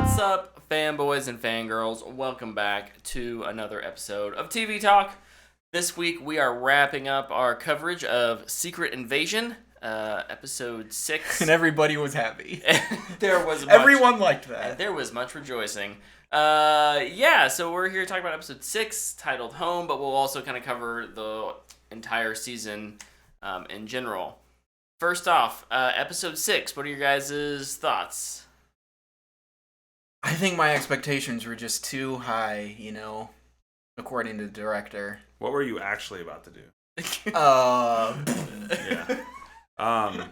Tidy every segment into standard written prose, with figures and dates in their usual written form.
What's up, fanboys and fangirls? Welcome back to another episode of TV Talk. This week we are wrapping up our coverage of Secret Invasion, episode 6. And everybody was happy. Everyone liked that. There was much rejoicing. So we're here talking about episode 6, titled Home, but we'll also kind of cover the entire season in general. First off, episode 6, what are your guys' thoughts? I think my expectations were just too high, according to the director. What were you actually about to do? Yeah.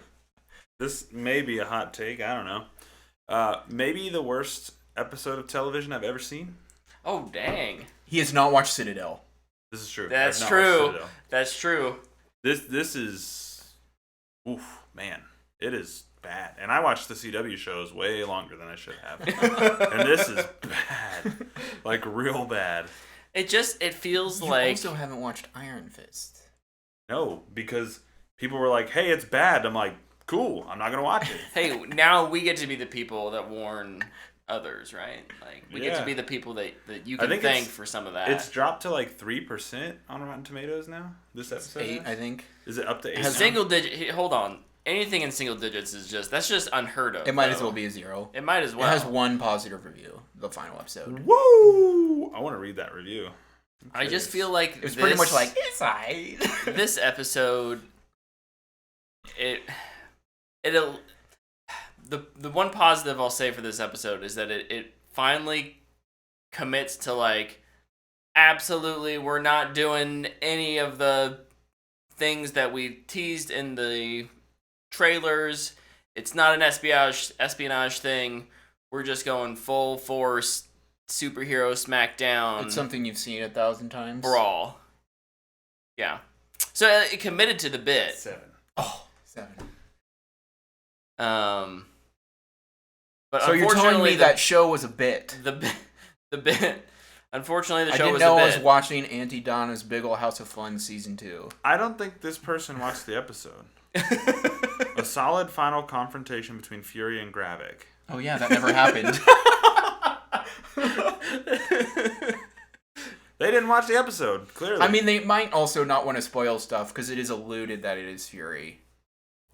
This may be a hot take. I don't know. Maybe the worst episode of television I've ever seen. Oh, dang. He has not watched Citadel. This is true. That's true. That's true. This is... Oof, man. It is bad. And I watched the CW shows way longer than I should have. And this is bad. Like, real bad. It feels You like... also haven't watched Iron Fist. No, because people were like, hey, it's bad. I'm like, cool. I'm not going to watch it. Hey, now we get to be the people that warn others, right? Like, we get to be the people that you can thank for some of that. It's dropped to like 3% on Rotten Tomatoes now, this episode. 8, I think. Is it up to 8? Single digit... Hold on. Anything in single digits is that's just unheard of. It might as well be a 0. It might as well. It has one positive review, the final episode. Woo! I want to read that review. I just feel like it was pretty much like, it's alright. This episode, the one positive I'll say for this episode is that it finally commits to, like, absolutely we're not doing any of the things that we teased in the trailers. It's not an espionage thing. We're just going full force superhero smackdown. It's something you've seen 1,000 times. Brawl. Yeah. So it committed to the bit. 7. Oh, 7. But so you're telling me that show was a bit? The bit. Unfortunately, the show was a bit. I didn't know I was watching Auntie Donna's Big Ol' House of Fun season 2. I don't think this person watched the episode. A solid final confrontation between Fury and Gravik. Oh yeah, that never happened. They didn't watch the episode, clearly. I mean, they might also not want to spoil stuff because it is alluded that it is Fury.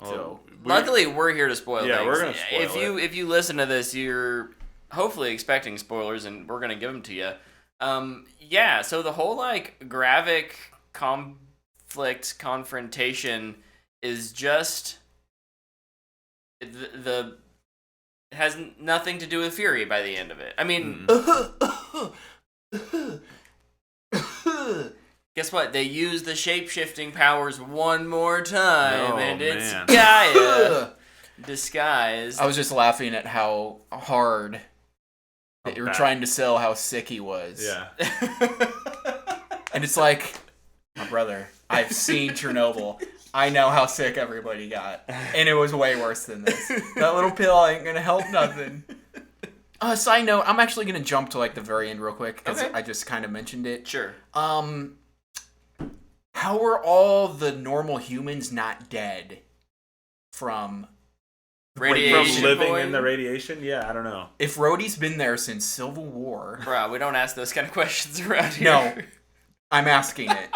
So luckily, we're here to spoil things. Yeah, we're gonna spoil If you listen to this, you're hopefully expecting spoilers, and we're gonna give them to you. So the whole, like, Gravik confrontation is just it has nothing to do with Fury by the end of it. I mean, guess what? They use the shape-shifting powers one more time, and it's Gaia disguised. I was just laughing at how hard that you were trying to sell how sick he was. Yeah. And it's like, my brother, I've seen Chernobyl. I know how sick everybody got. And it was way worse than this. That little pill ain't gonna help nothing. Side note, I'm actually gonna jump to, like, the very end real quick, because I just kind of mentioned it. Sure. How are all the normal humans not dead from radiation? From living in the radiation? Yeah, I don't know. If Rhodey's been there since Civil War... Bro, we don't ask those kind of questions around here. No, I'm asking it.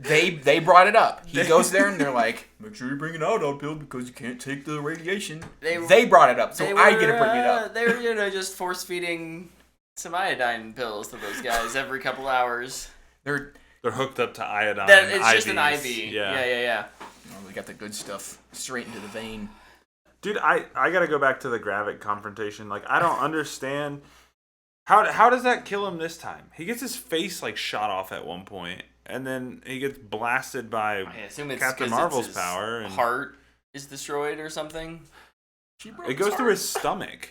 They brought it up. He goes there and they're like, make sure you bring it out, Bill, because you can't take the radiation. They brought it up, so I get to bring it up. They were, just force-feeding some iodine pills to those guys every couple hours. They're hooked up to iodine. It's IVs. just an IV. Yeah. Well, they got the good stuff straight into the vein. Dude, I gotta go back to the Gravik confrontation. Like, I don't understand. How does that kill him this time? He gets his face, like, shot off at one point, and then he gets blasted by Captain Marvel's power. And heart is destroyed or something. It goes through his stomach.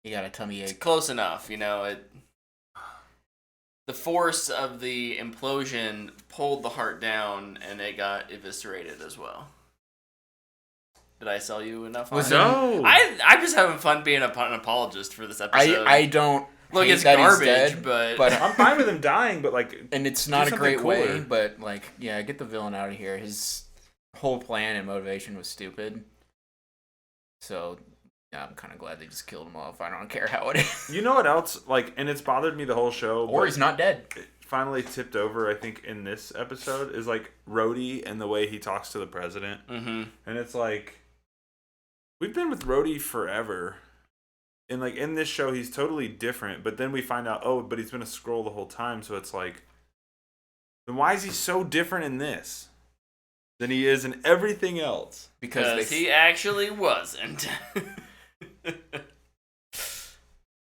He got a tummy ache. Close enough, the force of the implosion pulled the heart down, and it got eviscerated as well. Did I sell you enough on it? No. I'm just having fun being an apologist for this episode. I don't look, hate it's that garbage, he's dead, but I'm fine with him dying, but, like... And it's not a great cooler. way, but, like, yeah, get the villain out of here. His whole plan and motivation was stupid. So Yeah, I'm kind of glad they just killed him off. I don't care how it is. You know what else? Like, and it's bothered me the whole show. Or he's not dead. It finally tipped over, I think, in this episode, is like Rhodey and the way he talks to the president. Mm-hmm. And it's like, we've been with Rhodey forever. And like in this show, he's totally different. But then we find out, oh, but he's been a Skrull the whole time. So it's like, then why is he so different in this than he is in everything else? Because he actually wasn't.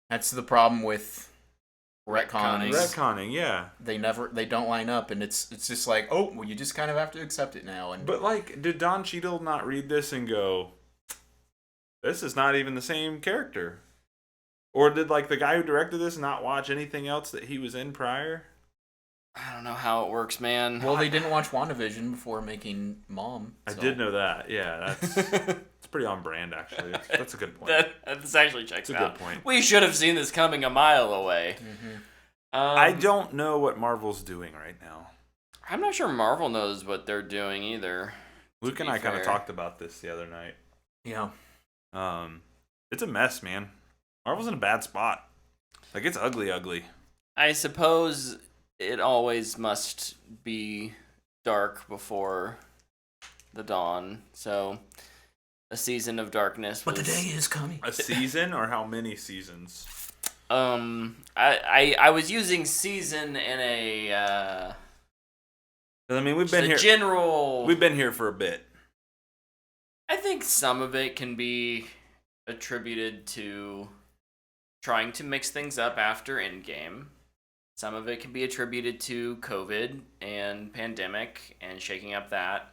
That's the problem with retconning. Retconning, yeah. They don't line up, and it's just like, oh, well, you just kind of have to accept it now. And But like, did Don Cheadle not read this and go, this is not even the same character? Or did like the guy who directed this not watch anything else that he was in prior? I don't know how it works, man. well, they didn't watch WandaVision before making Mom. I so. did know that. Yeah, that's it's pretty on brand actually. That's a good point. This actually checks That's a good point. We should have seen this coming a mile away. Mm-hmm. I don't know what Marvel's doing right now. I'm not sure Marvel knows what they're doing either. Luke and I kind of talked about this the other night. Yeah. It's a mess, man. Marvel's in a bad spot. Like, it's ugly. I suppose it always must be dark before the dawn. So, a season of darkness. But the day is coming. A season or how many seasons? I was using season in a I mean, we've been here. General. We've been here for a bit. I think some of it can be attributed to trying to mix things up after Endgame. Some of it can be attributed to COVID and pandemic and shaking up that.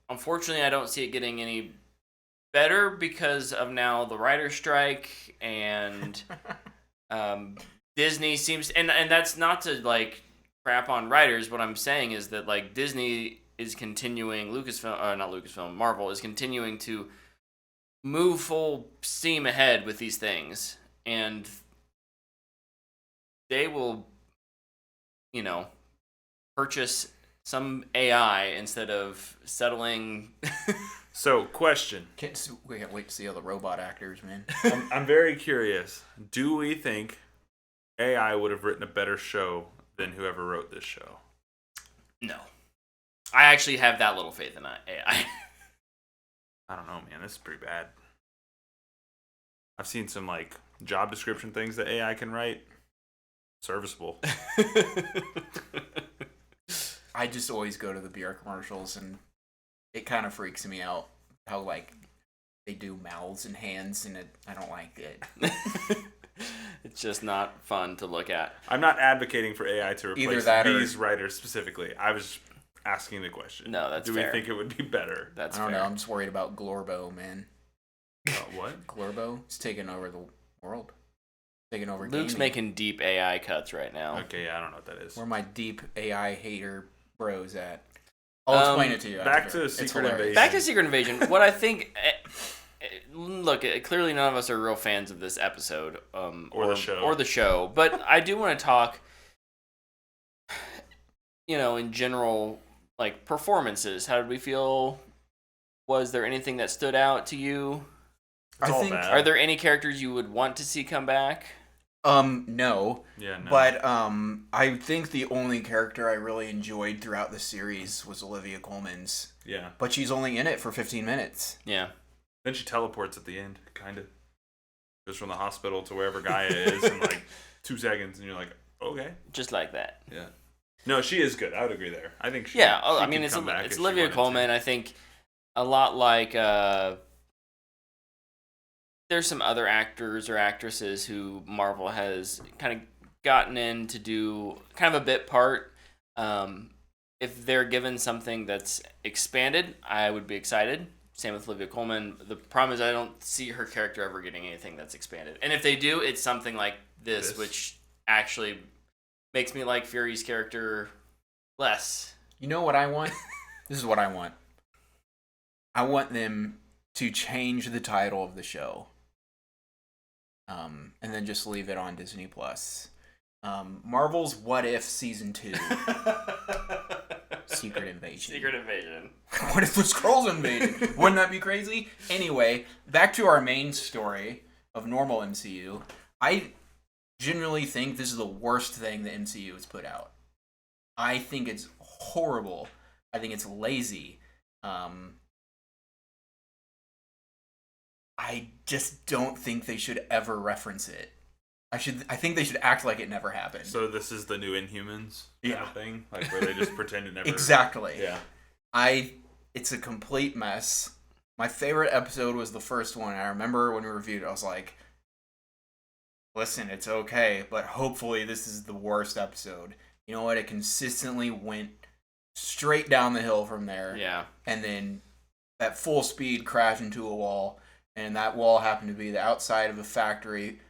Unfortunately, I don't see it getting any better because of now the writer's strike and Disney seems and that's not to like crap on writers. What I'm saying is that like Disney is continuing Marvel is continuing to move full steam ahead with these things, and they will, purchase some AI instead of settling. So, question. We can't wait to see all the robot actors, man. I'm very curious. Do we think AI would have written a better show than whoever wrote this show? No. I actually have that little faith in AI. I don't know, man. This is pretty bad. I've seen some like job description things that AI can write. Serviceable. I just always go to the beer commercials, and it kind of freaks me out how like they do mouths and hands, and I don't like it. It's just not fun to look at. I'm not advocating for AI to replace these writers specifically. I was asking the question. No, that's fair. Do we think it would be better? That's I don't know. I'm just worried about Glorbo, man. What? Glorbo is taking over the world. Taking over Luke's gaming. making deep AI cuts right now. Okay, yeah, I don't know what that is. Where my deep AI hater bros at? I'll explain it to you. Back to Secret Invasion. Back to Secret Invasion. What I think... Look, clearly none of us are real fans of this episode. Or the show. But I do want to talk, in general, like, performances. How did we feel? Was there anything that stood out to you? Are there any characters you would want to see come back? No. Yeah, no. But I think the only character I really enjoyed throughout the series was Olivia Colman's. Yeah. But she's only in it for 15 minutes. Yeah. Then she teleports at the end, kind of. Goes from the hospital to wherever Gaia is in like 2 seconds, and you're like, okay. Just like that. Yeah. No, she is good. I would agree there. I think she. Yeah, she I mean, it's Olivia Colman. I think a lot like there's some other actors or actresses who Marvel has kind of gotten in to do kind of a bit part. If they're given something that's expanded, I would be excited. Same with Olivia Colman. The problem is I don't see her character ever getting anything that's expanded. And if they do, it's something like this. Which actually makes me like Fury's character less. You know what I want? This is what I want. I want them to change the title of the show. And then just leave it on Disney Plus. Marvel's What If Season 2. Secret invasion. Secret invasion. What if the Skrulls invaded? Wouldn't that be crazy? Anyway, back to our main story of normal MCU. I genuinely think this is the worst thing the MCU has put out. I think it's horrible. I think it's lazy. I just don't think they should ever reference it. I think they should act like it never happened. So this is the new Inhumans kind Yeah. of thing? Like where they just pretend it never... Exactly. Yeah. It's a complete mess. My favorite episode was the first one. I remember when we reviewed it, I was like, listen, it's okay, but hopefully this is the worst episode. You know what? It consistently went straight down the hill from there. Yeah. And then at full speed crashed into a wall, and that wall happened to be the outside of a factory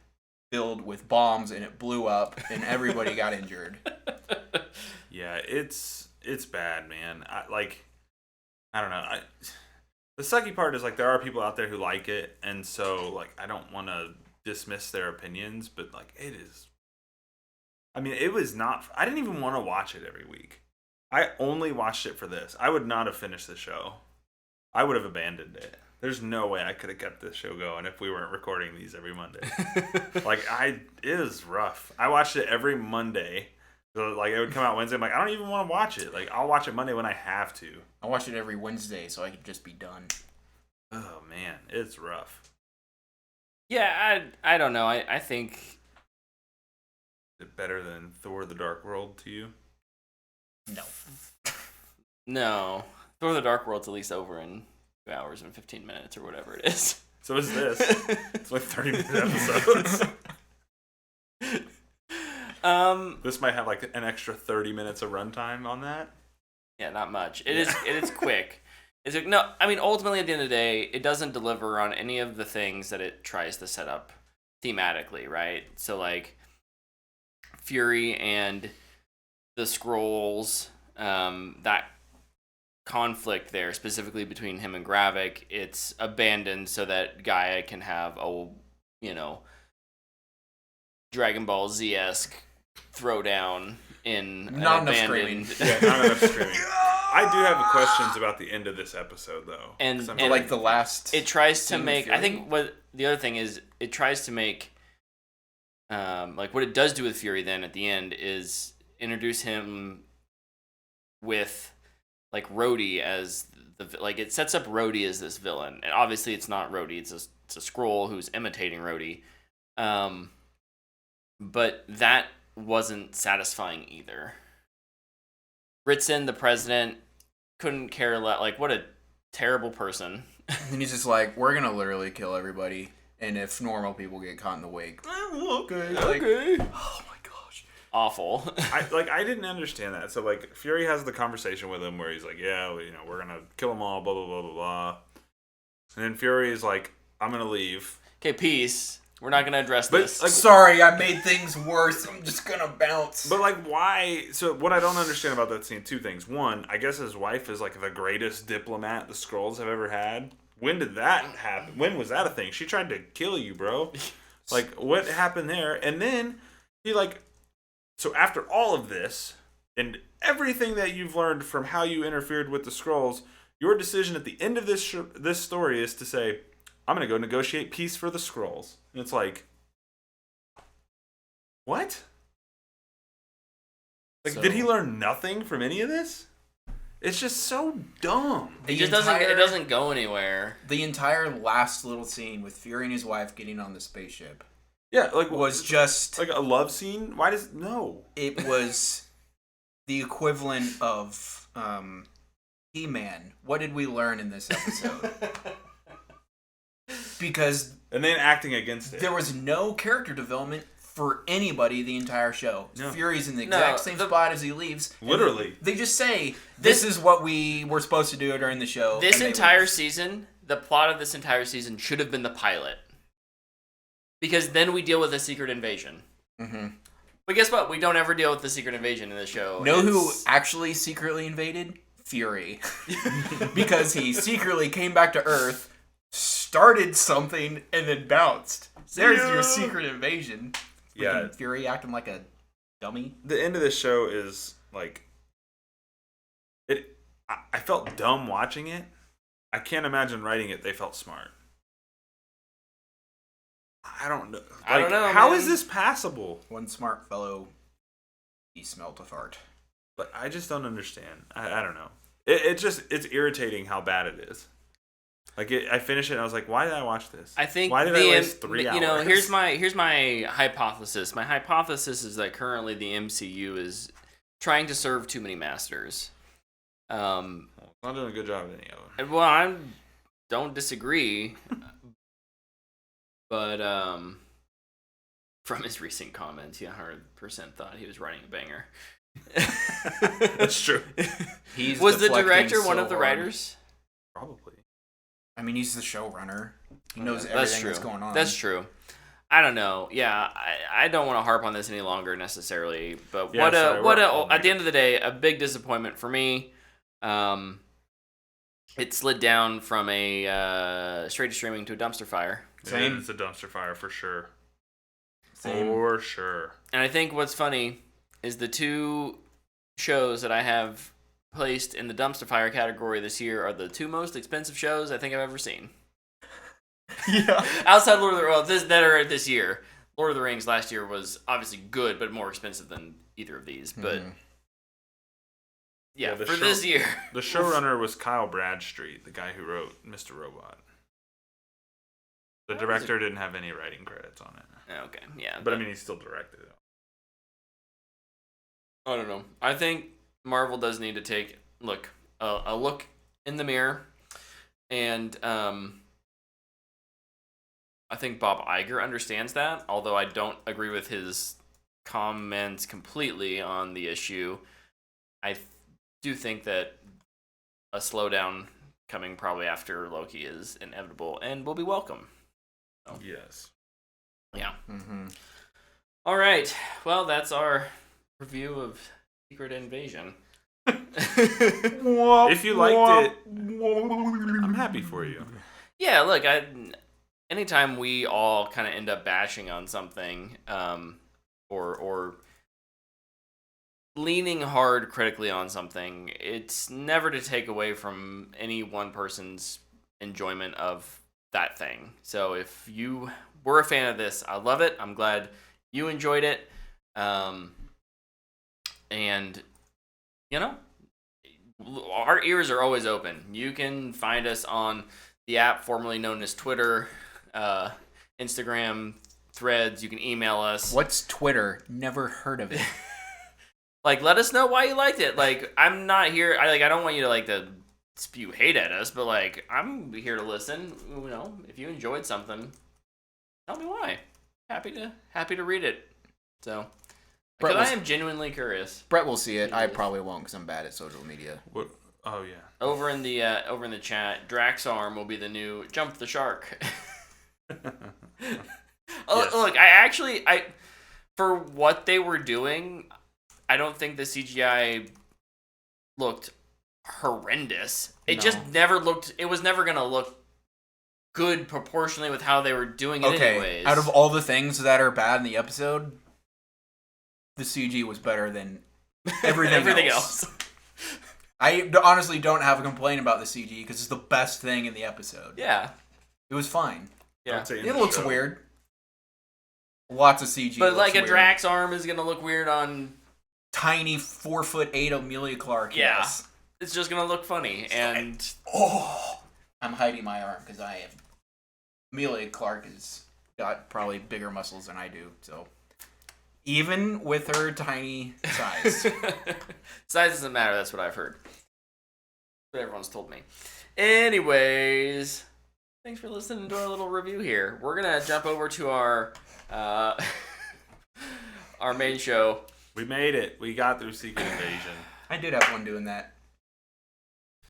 filled with bombs, and it blew up, and everybody got injured. Yeah, it's bad, man. I don't know. The sucky part is, like, there are people out there who like it, and so, like, I don't want to dismiss their opinions, but, like, it is... I mean, it was not... I didn't even want to watch it every week. I only watched it for this. I would not have finished the show. I would have abandoned it. There's no way I could have kept this show going if we weren't recording these every Monday. It is rough. I watched it every Monday. So, like, it would come out Wednesday. I'm like, I don't even want to watch it. Like, I'll watch it Monday when I have to. I watch it every Wednesday so I could just be done. Oh, man. It's rough. Yeah, I don't know. I think... Is it better than Thor the Dark World to you? No. No. Thor the Dark World's at least over in 2 hours and 15 minutes or whatever it is. So is this. It's like 30-minute episodes. This might have like an extra 30 minutes of runtime on that. Yeah, not much. It is quick. No, I mean, ultimately at the end of the day, it doesn't deliver on any of the things that it tries to set up thematically, right? So, like, Fury and the Skrulls, that conflict there, specifically between him and Gravik, it's abandoned so that Gaia can have a, Dragon Ball Z-esque throwdown in Not an enough screaming. abandoned... Yeah, not enough screaming. I do have questions about the end of this episode, though. And like the last... It tries to scene with make... Fury? I think what the other thing is, it tries to make... like, what it does do with Fury then at the end is introduce him with, like, Rhodey as... Like, it sets up Rhodey as this villain. And obviously it's not Rhodey. It's a Skrull who's imitating Rhodey. But that wasn't satisfying either. Ritson, the president, couldn't care less. Like, what a terrible person. And he's just like, we're gonna literally kill everybody, and if normal people get caught in the wake, okay. Okay. Oh my gosh. Awful. I didn't understand that. So, like, Fury has the conversation with him where he's like, yeah, well, we're gonna kill them all, blah, blah, blah, blah, blah. And then Fury is like, I'm gonna leave. Okay, peace. We're not going to address this. Like, Sorry, I made things worse. I'm just gonna bounce. But, like, why? So, what I don't understand about that scene, two things. One, I guess his wife is, like, the greatest diplomat the Skrulls have ever had. When did that happen? When was that a thing? She tried to kill you, bro. Like, what happened there? And then, he, like... So, after all of this, and everything that you've learned from how you interfered with the Skrulls, your decision at the end of this story is to say, I'm going to go negotiate peace for the Skrulls. And it's like, what? Like, did he learn nothing from any of this? It's just so dumb. It just doesn't go anywhere. The entire last little scene with Fury and his wife getting on the spaceship. Yeah, like, was just like a love scene. Why does no? It was the equivalent of He-Man. What did we learn in this episode? Because and then acting against it. There was no character development for anybody the entire show. No. Fury's in the exact same spot as he leaves. Literally. They just say, this is what we were supposed to do during the show. This entire season, the plot of this entire season should have been the pilot. Because then we deal with a secret invasion. Mm-hmm. But guess what? We don't ever deal with the secret invasion in the show. Know who actually secretly invaded? Fury. Because he secretly came back to Earth, started something, and then bounced. There's your secret invasion. Yeah. Fury acting like a dummy. The end of this show is like I felt dumb watching it. I can't imagine writing it. They felt smart. I don't know. I don't know, How man. is this passable? One smart fellow, he smelt a fart. But I just don't understand. I don't know. It's irritating how bad it is. Like I finished it and I was like, why did I watch this? I think why did I waste 3 hours? You know, here's my hypothesis. My hypothesis is that currently the MCU is trying to serve too many masters. Not doing a good job at any of them. Well, I don't disagree, but from his recent comments, he 100% thought he was writing a banger. That's true. Was the director one of the writers? Probably. I mean, he's the showrunner. He knows That's everything true. that's going on. That's true. I don't know. Yeah, I don't want to harp on this any longer necessarily, but at the end of the day, a big disappointment for me. It slid down from a straight to streaming to a dumpster fire. Same. It's a dumpster fire for sure. Same. For sure. And I think what's funny is the 2 shows that I have placed in the dumpster fire category this year are the 2 most expensive shows I think I've ever seen. Yeah. Outside Lord of the Rings, that are this year. Lord of the Rings last year was obviously good, but more expensive than either of these. But yeah, for this year. The showrunner was Kyle Bradstreet, the guy who wrote Mr. Robot. The director didn't have any writing credits on it. Okay, yeah. But I mean, he still directed it. I don't know. I think Marvel does need to take a look in the mirror, and I think Bob Iger understands that. Although I don't agree with his comments completely on the issue, I do think that a slowdown coming probably after Loki is inevitable and will be welcome. So, Yes. yeah. Mm-hmm. All right. Well, that's our review of Secret Invasion. If you liked it, I'm happy for you. Yeah, look, anytime we all kind of end up bashing on something, or leaning hard critically on something, it's never to take away from any one person's enjoyment of that thing. So if you were a fan of this, I love it. I'm glad you enjoyed it. And, you know, our ears are always open. You can find us on the app formerly known as Twitter, Instagram, Threads. You can email us. What's Twitter? Never heard of it. Like, let us know why you liked it. Like, I'm not here. I don't want you to spew hate at us, but I'm here to listen. You know, if you enjoyed something, tell me why. Happy to read it. So, because I am genuinely curious. Brett will see it. I probably won't because I'm bad at social media. What? Oh yeah. Over in the chat, Draxarm will be the new Jump the Shark. Yes. Look, for what they were doing, I don't think the CGI looked horrendous. It just never looked. It was never gonna look good proportionally with how they were doing it. Anyways. Out of all the things that are bad in the episode, the CG was better than everything else. I honestly don't have a complaint about the CG because it's the best thing in the episode. Yeah, it was fine. Yeah, it looks weird. Lots of CG, but like a Drax arm is gonna look weird on tiny 4'8" Amelia Clark. Yeah, yes. It's just gonna look funny. And I'm hiding my arm because Amelia Clark has got probably bigger muscles than I do. So even with her tiny size, size doesn't matter. That's what I've heard. That's what everyone's told me. Anyways, thanks for listening to our little review here. We're gonna jump over to our main show. We made it. We got through Secret Invasion. I did have one doing that.